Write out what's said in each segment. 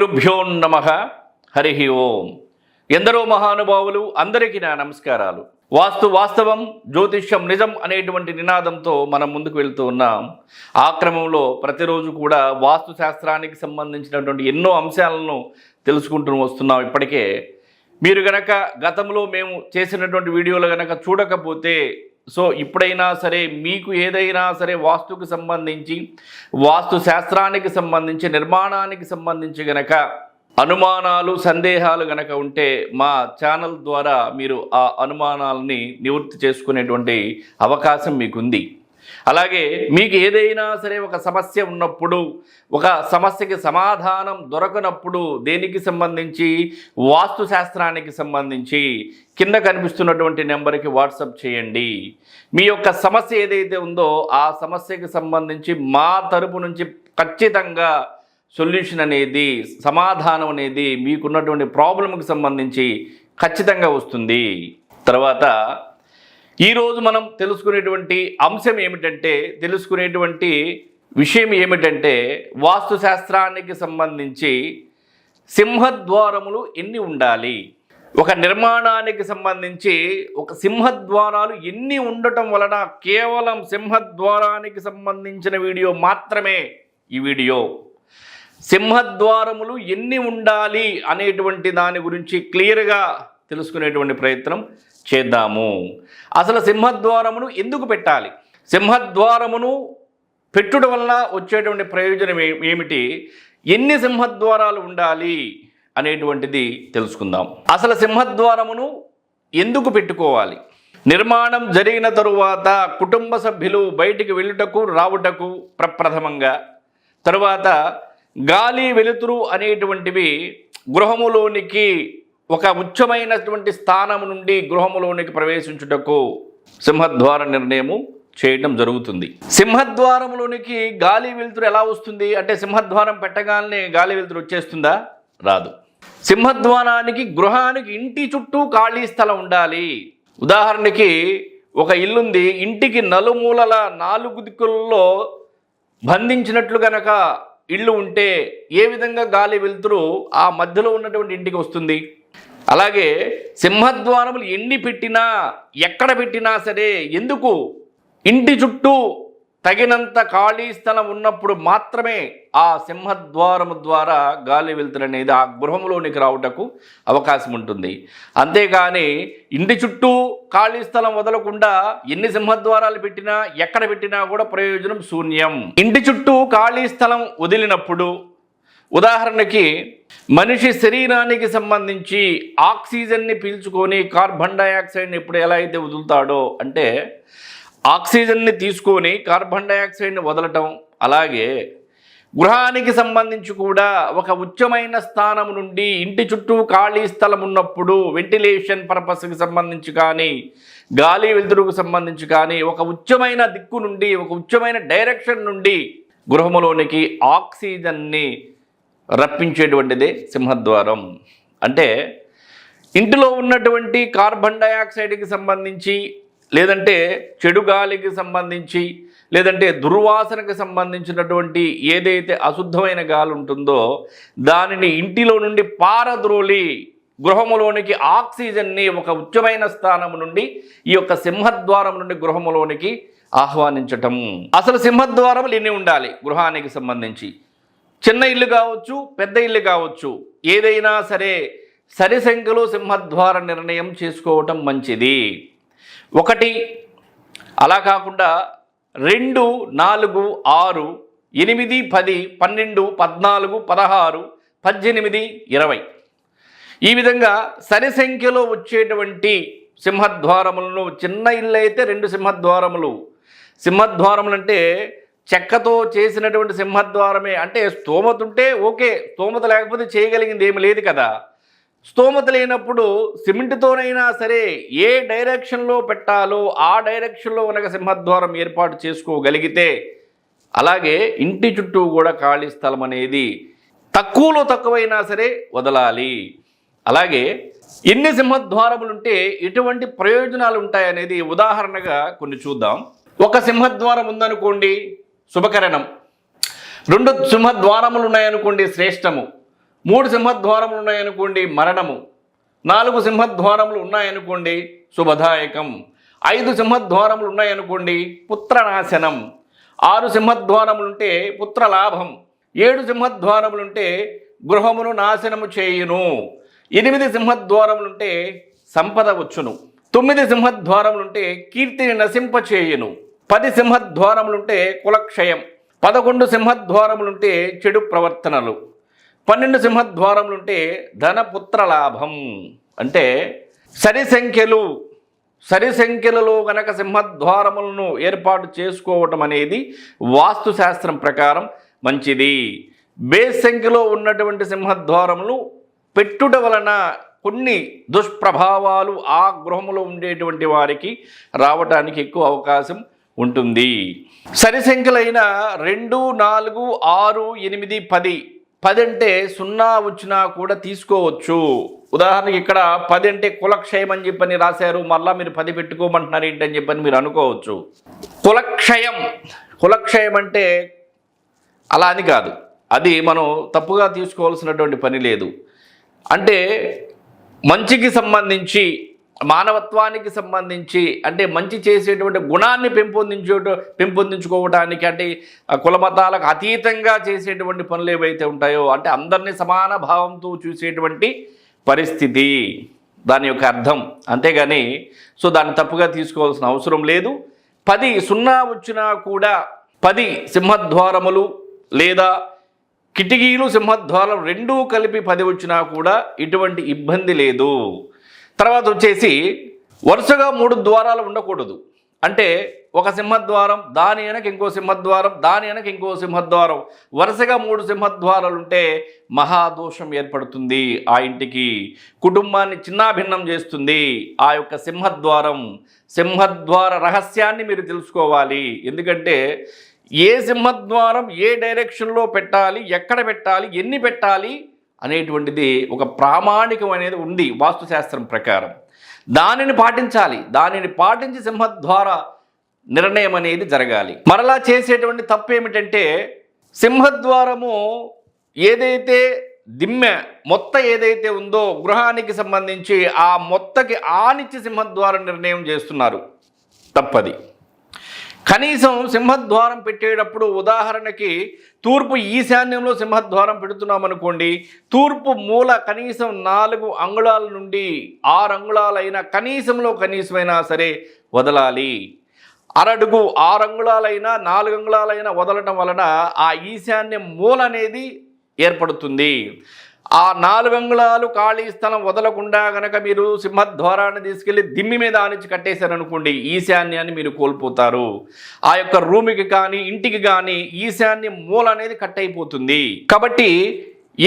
గురుభ్యో నమః. హరి ఓం. ఎందరో మహానుభావులు అందరికీ నా నమస్కారాలు. వాస్తు వాస్తవం, జ్యోతిష్యం నిజం అనేటువంటి నినాదంతో మనం ముందుకు వెళ్తూ ఉన్నాం. ఆ క్రమంలో ప్రతిరోజు కూడా వాస్తు శాస్త్రానికి సంబంధించినటువంటి ఎన్నో అంశాలను తెలుసుకుంటూ వస్తున్నాం. ఇప్పటికే మీరు గనక గతంలో మేము చేసినటువంటి వీడియోలు గనక చూడకపోతే ఇప్పుడైనా సరే మీకు ఏదైనా సరే వాస్తుకు సంబంధించి, వాస్తు శాస్త్రానికి సంబంధించి, నిర్మాణానికి సంబంధించి గనక అనుమానాలు, సందేహాలు గనక ఉంటే మా ఛానల్ ద్వారా మీరు ఆ అనుమానాలని నివృత్తి చేసుకునేటువంటి అవకాశం మీకుంది. అలాగే మీకు ఏదైనా సరే ఒక సమస్య ఉన్నప్పుడు, ఒక సమస్యకి సమాధానం దొరకనప్పుడు దేనికి సంబంధించి, వాస్తు శాస్త్రానికి సంబంధించి కింద కనిపిస్తున్నటువంటి నెంబర్కి వాట్సాప్ చేయండి. మీ యొక్క సమస్య ఏదైతే ఉందో ఆ సమస్యకి సంబంధించి మా తరపు నుంచి ఖచ్చితంగా సొల్యూషన్ అనేది, సమాధానం అనేది మీకున్నటువంటి ప్రాబ్లంకి సంబంధించి ఖచ్చితంగా వస్తుంది. తర్వాత ఈరోజు మనం తెలుసుకునేటువంటి అంశం ఏమిటంటే, తెలుసుకునేటువంటి విషయం ఏమిటంటే, వాస్తు శాస్త్రానికి సంబంధించి సింహద్వారములు ఎన్ని ఉండాలి, ఒక నిర్మాణానికి సంబంధించి ఒక సింహద్వారాలు ఎన్ని ఉండటం వలన, కేవలం సింహద్వారానికి సంబంధించిన వీడియో మాత్రమే ఈ వీడియో. సింహద్వారములు ఎన్ని ఉండాలి అనేటువంటి దాని గురించి క్లియర్గా తెలుసుకునేటువంటి ప్రయత్నం చేద్దాము. అసలు సింహద్వారమును ఎందుకు పెట్టాలి, సింహద్వారమును పెట్టుడం వల్ల వచ్చేటువంటి ప్రయోజనం ఏమిటి, ఎన్ని సింహద్వారాలు ఉండాలి అనేటువంటిది తెలుసుకుందాం. అసలు సింహద్వారమును ఎందుకు పెట్టుకోవాలి, నిర్మాణం జరిగిన తరువాత కుటుంబ సభ్యులు బయటికి వెళ్ళుటకు రావుటకు ప్రప్రథమంగా, తరువాత గాలి వెలుతురు అనేటువంటివి గృహములోనికి ఒక ఉచ్చమైనటువంటి స్థానం నుండి గృహములోనికి ప్రవేశించుటకు సింహద్వార నిర్ణయము చేయటం జరుగుతుంది. సింహద్వారంలోనికి గాలి వెలుతురు ఎలా వస్తుంది అంటే, సింహద్వారం పెట్టగానే గాలి వెలుతురు వచ్చేస్తుందా? రాదు. సింహద్వారానికి, గృహానికి ఇంటి చుట్టూ ఖాళీ స్థలం ఉండాలి. ఉదాహరణకి ఒక ఇల్లుంది, ఇంటికి నలుమూలల 4 దిక్కులలో బంధించినట్లు గనక ఇల్లు ఉంటే ఏ విధంగా గాలి వెలుతురు ఆ మధ్యలో ఉన్నటువంటి ఇంటికి వస్తుంది? అలాగే సింహద్వారములు ఎన్ని పెట్టినా, ఎక్కడ పెట్టినా సరే, ఎందుకు ఇంటి చుట్టూ తగినంత ఖాళీ స్థలం ఉన్నప్పుడు మాత్రమే ఆ సింహద్వారము ద్వారా గాలి వెలుతురు అనేది ఆ గృహంలోనికి రావటకు అవకాశం ఉంటుంది. అంతేగాని ఇంటి చుట్టూ ఖాళీ స్థలం వదలకుండా ఎన్ని సింహద్వారాలు పెట్టినా, ఎక్కడ పెట్టినా కూడా ప్రయోజనం శూన్యం. ఇంటి చుట్టూ ఖాళీ స్థలం వదిలినప్పుడు, ఉదాహరణకి మనిషి శరీరానికి సంబంధించి ఆక్సిజన్ని పీల్చుకొని కార్బన్ డైఆక్సైడ్ని ఎప్పుడు ఎలా అయితే వదులుతాడో, అంటే ఆక్సిజన్ని తీసుకొని కార్బన్ డైఆక్సైడ్ని వదలటం, అలాగే గృహానికి సంబంధించి కూడా ఒక ఉచ్చమైన స్థానం నుండి ఇంటి చుట్టూ ఖాళీ స్థలం ఉన్నప్పుడు వెంటిలేషన్ పర్పస్కి సంబంధించి కానీ, గాలి వెలుతురుకు సంబంధించి కానీ, ఒక ఉచ్చమైన దిక్కు నుండి, ఒక ఉచ్చమైన డైరెక్షన్ నుండి గృహములోనికి ఆక్సిజన్ని రప్పించేటువంటిదే సింహద్వారం. అంటే ఇంటిలో ఉన్నటువంటి కార్బన్ డైఆక్సైడ్కి సంబంధించి, లేదంటే చెడు గాలికి సంబంధించి, లేదంటే దుర్వాసనకు సంబంధించినటువంటి ఏదైతే అశుద్ధమైన గాలి ఉంటుందో దానిని ఇంటిలో నుండి పారద్రోలి గృహములోనికి ఆక్సిజన్ని ఒక ఉచ్చమైన స్థానం నుండి ఈ యొక్క సింహద్వారం నుండి గృహములోనికి ఆహ్వానించటం. అసలు సింహద్వారములు ఎన్ని ఉండాలి గృహానికి సంబంధించి? చిన్న ఇల్లు కావచ్చు, పెద్ద ఇల్లు కావచ్చు, ఏదైనా సరే సరి సంఖ్యలో సింహద్వార నిర్ణయం చేసుకోవటం మంచిది. 1, అలా కాకుండా 2, 4, 6, 8, 10, 12, 14, 16, 18, 20 ఈ విధంగా సరి సంఖ్యలో వచ్చేటువంటి సింహద్వారములను, చిన్న ఇల్లు అయితే 2 సింహద్వారములు. సింహద్వారములు అంటే చెక్కతో చేసినటువంటి సింహద్వారమే. అంటే స్తోమత ఉంటే ఓకే, స్తోమత లేకపోతే చేయగలిగింది ఏమి లేదు కదా. స్తోమత లేనప్పుడు సిమెంట్తోనైనా సరే ఏ డైరెక్షన్లో పెట్టాలో ఆ డైరెక్షన్లో కనుక సింహద్వారం ఏర్పాటు చేసుకోగలిగితే, అలాగే ఇంటి చుట్టూ కూడా ఖాళీ స్థలం అనేది తక్కువలో తక్కువైనా సరే వదలాలి. అలాగే ఎన్ని సింహద్వారములుంటే ఎటువంటి ప్రయోజనాలు ఉంటాయనేది ఉదాహరణగా కొన్ని చూద్దాం. ఒక సింహద్వారం ఉందనుకోండి, శుభకరణం. 2 సింహద్వారములు ఉన్నాయనుకోండి, శ్రేష్టము. 3 సింహద్వారములు ఉన్నాయనుకోండి మరణము, 4 సింహద్వారములు ఉన్నాయనుకోండి శుభదాయకం, 5 సింహద్వారములు ఉన్నాయనుకోండి పుత్రనాశనం, 6 సింహద్వారములుంటే పుత్రలాభం, 7 సింహద్వారములుంటే గృహమును నాశనము చేయును, 8 సింహద్వారములుంటే సంపద వచ్చును, 9 సింహద్వారములుంటే కీర్తిని నశింపచేయును, 10 సింహద్వారములుంటే కులక్షయం, 11 సింహద్వారములుంటే చెడు ప్రవర్తనలు, 12 సింహద్వారములుంటే ధనపుత్ర లాభం. అంటే సరి సంఖ్యలలో గనక సింహద్వారములను ఏర్పాటు చేసుకోవటం అనేది వాస్తుశాస్త్రం ప్రకారం మంచిది. బేస్ సంఖ్యలో ఉన్నటువంటి సింహద్వారములు పెట్టుట వలన కొన్ని దుష్ప్రభావాలు ఆ గృహములో ఉండేటువంటి వారికి రావడానికి ఎక్కువ అవకాశం ఉంటుంది. సరి సంఖ్యలైన 2, 4, 6, 8, 10 10 అంటే 0 వచ్చినా కూడా తీసుకోవచ్చు. ఉదాహరణకి ఇక్కడ 10 అంటే కులక్షయం అని చెప్పని రాశారు, మళ్ళీ మీరు 10 పెట్టుకోమంటున్నారు ఏంటని చెప్పని మీరు అనుకోవచ్చు. కులక్షయం అంటే అలా అని కాదు, అది మనం తప్పుగా తీసుకోవాల్సినటువంటి పని లేదు. అంటే మంచికి సంబంధించి, మానవత్వానికి సంబంధించి, అంటే మంచి చేసేటువంటి గుణాన్ని పెంపొందించుకోవడానికి, అంటే కులమతాలకు అతీతంగా చేసేటువంటి పనులు ఏవైతే ఉంటాయో, అంటే అందరినీ సమాన భావంతో చూసేటువంటి పరిస్థితి దాని యొక్క అర్థం. అంతేగాని దాన్ని తప్పుగా తీసుకోవాల్సిన అవసరం లేదు. 10 0 వచ్చినా కూడా 10 సింహద్వారములు లేదా కిటికీలు సింహద్వారం రెండూ కలిపి 10 వచ్చినా కూడా ఎటువంటి ఇబ్బంది లేదు. తర్వాత వచ్చేసి వరుసగా 3 ద్వారాలు ఉండకూడదు. అంటే ఒక సింహద్వారం, దాని వెనక ఇంకో సింహద్వారం, దాని వెనక ఇంకో సింహద్వారం, వరుసగా 3 సింహద్వారాలు ఉంటే మహాదోషం ఏర్పడుతుంది. ఆ ఇంటికి కుటుంబాన్ని చిన్నాభిన్నం చేస్తుంది. ఆ యొక్క సింహద్వార రహస్యాన్ని మీరు తెలుసుకోవాలి. ఎందుకంటే ఏ సింహద్వారం ఏ డైరెక్షన్లో పెట్టాలి, ఎక్కడ పెట్టాలి, ఎన్ని పెట్టాలి అనేటువంటిది ఒక ప్రామాణికం అనేది ఉంది వాస్తుశాస్త్రం ప్రకారం. దానిని పాటించాలి. దానిని పాటించి సింహద్వార నిర్ణయం అనేది జరగాలి. మరలా చేసేటువంటి తప్పు ఏమిటంటే సింహద్వారము ఏదైతే మొత్త ఏదైతే ఉందో గృహానికి సంబంధించి ఆ మొత్తకి ఆనిచ్చి సింహద్వారం నిర్ణయం చేస్తున్నారు. తప్పది. కనీసం సింహద్వారం పెట్టేటప్పుడు ఉదాహరణకి తూర్పు ఈశాన్యంలో సింహద్వారం పెడుతున్నాం అనుకోండి, తూర్పు మూల కనీసం 4 అంగుళాల నుండి 6 అంగుళాలైనా కనీసమైనా సరే వదలాలి. అరడుగు 6 అంగుళాలైనా 4 అంగుళాలైనా వదలటం వలన ఆ ఈశాన్య మూల అనేది ఏర్పడుతుంది. ఆ 4 అంగుళాలు ఖాళీ స్థలం వదలకుండా గనక మీరు సింహద్వారాన్ని తీసుకెళ్లి దిమ్మి మీద ఆనిచ్చి కట్టేశారనుకోండి, ఈశాన్యాన్ని మీరు కోల్పోతారు. ఆ యొక్క రూమ్కి కానీ ఇంటికి కానీ ఈశాన్య మూల అనేది కట్ అయిపోతుంది. కాబట్టి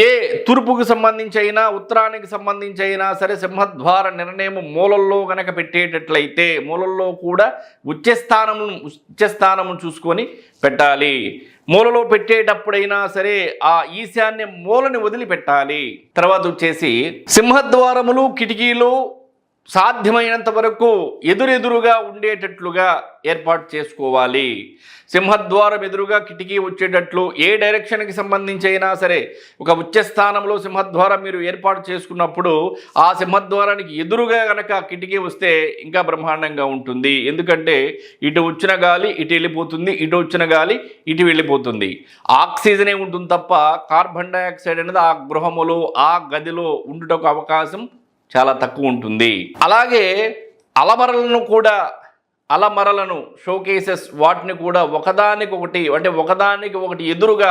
ఏ తూర్పుకు సంబంధించి అయినా ఉత్తరానికి సంబంధించి అయినా సరే సింహద్వార నిర్ణయం మూలల్లో గనక పెట్టేటట్లయితే మూలల్లో కూడా ఉచ్చస్థానము చూసుకొని పెట్టాలి. మూలలో పెట్టేటప్పుడైనా సరే ఆ ఈశాన్య మూలని వదిలిపెట్టాలి. తర్వాత వచ్చేసి సింహద్వారములు కిటికీలు సాధ్యమైనంత వరకు ఎదురెదురుగా ఉండేటట్లుగా ఏర్పాటు చేసుకోవాలి. సింహద్వారం ఎదురుగా కిటికీ వచ్చేటట్లు ఏ డైరెక్షన్కి సంబంధించి అయినా సరే ఒక ఉచ్చస్థానంలో సింహద్వారం మీరు ఏర్పాటు చేసుకున్నప్పుడు ఆ సింహద్వారానికి ఎదురుగా కనుక కిటికీ వస్తే ఇంకా బ్రహ్మాండంగా ఉంటుంది. ఎందుకంటే ఇటు వచ్చిన గాలి ఇటు వెళ్ళిపోతుంది, ఇటు వచ్చిన గాలి ఇటు వెళ్ళిపోతుంది. ఆక్సిజనే ఉంటుంది తప్ప కార్బన్ డైఆక్సైడ్ అనేది ఆ గృహములో ఆ గదిలో ఉండుటకు అవకాశం చాలా తక్కువ ఉంటుంది. అలాగే అలమరలను షోకేసెస్ వాటిని కూడా ఒకదానికి ఒకటి ఎదురుగా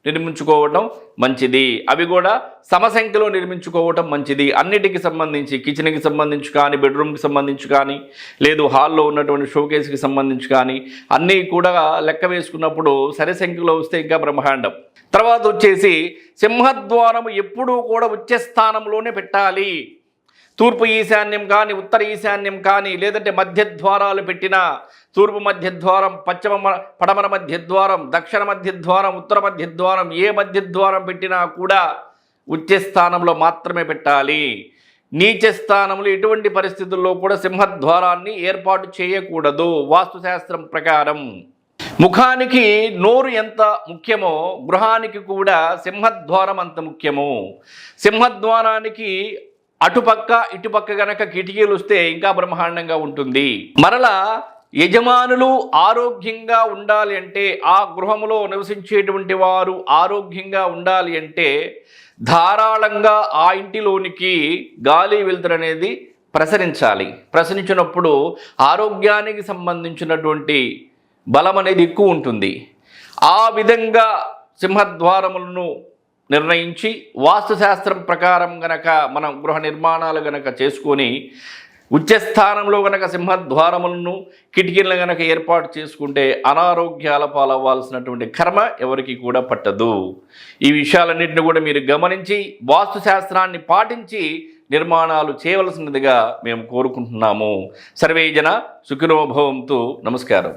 నిర్మించుకోవటం మంచిది. అవి కూడా సమసంఖ్యలో నిర్మించుకోవటం మంచిది. అన్నిటికి సంబంధించి కిచెన్కి సంబంధించి కానీ, బెడ్రూమ్కి సంబంధించి కానీ, లేదు హాల్లో ఉన్నటువంటి షోకేస్కి సంబంధించి కానీ అన్నీ కూడా లెక్క వేసుకున్నప్పుడు సరి సంఖ్యలో వస్తే ఇంకా బ్రహ్మాండం. తర్వాత వచ్చేసి సింహద్వారం ఎప్పుడూ కూడా ఉచ్చస్థానంలోనే పెట్టాలి. తూర్పు ఈశాన్యం కానీ, ఉత్తర ఈశాన్యం కానీ, లేదంటే మధ్యద్వారాలు పెట్టిన తూర్పు మధ్యద్వారం, పడమర మధ్యద్వారం, దక్షిణ మధ్యద్వారం, ఉత్తర మధ్యద్వారం, ఏ మధ్యద్వారం పెట్టినా కూడా ఉచ్చస్థానంలో మాత్రమే పెట్టాలి. నీచ స్థానంలో ఎటువంటి పరిస్థితుల్లో కూడా సింహద్వారాన్ని ఏర్పాటు చేయకూడదు వాస్తుశాస్త్రం ప్రకారం. ముఖానికి నోరు ఎంత ముఖ్యమో గృహానికి కూడా సింహద్వారం అంత ముఖ్యము. సింహద్వారానికి అటుపక్క ఇటుపక్క గనక కిటికీలు వస్తే ఇంకా బ్రహ్మాండంగా ఉంటుంది. మరలా యజమానులు ఆరోగ్యంగా ఉండాలి అంటే, ఆ గృహములో నివసించేటువంటి వారు ఆరోగ్యంగా ఉండాలి అంటే ధారాళంగా ఆ ఇంటిలోనికి గాలి వెలుతురు అనేది ప్రసరించాలి. ప్రసరించినప్పుడు ఆరోగ్యానికి సంబంధించినటువంటి బలం అనేది ఎక్కువ ఉంటుంది. ఆ విధంగా సింహద్వారములను నిర్ణయించి వాస్తుశాస్త్రం ప్రకారం గనక మనం గృహ నిర్మాణాలు గనక చేసుకొని ఉచ్చస్థానంలో గనక సింహద్వారములను కిటికీలను గనక ఏర్పాటు చేసుకుంటే అనారోగ్యాల పాలవ్వాల్సినటువంటి కర్మ ఎవరికి కూడా పట్టదు. ఈ విషయాలన్నింటినీ కూడా మీరు గమనించి వాస్తుశాస్త్రాన్ని పాటించి నిర్మాణాలు చేయవలసినదిగా మేము కోరుకుంటున్నాము. సర్వే జన సుఖినో భవంతు. నమస్కారం.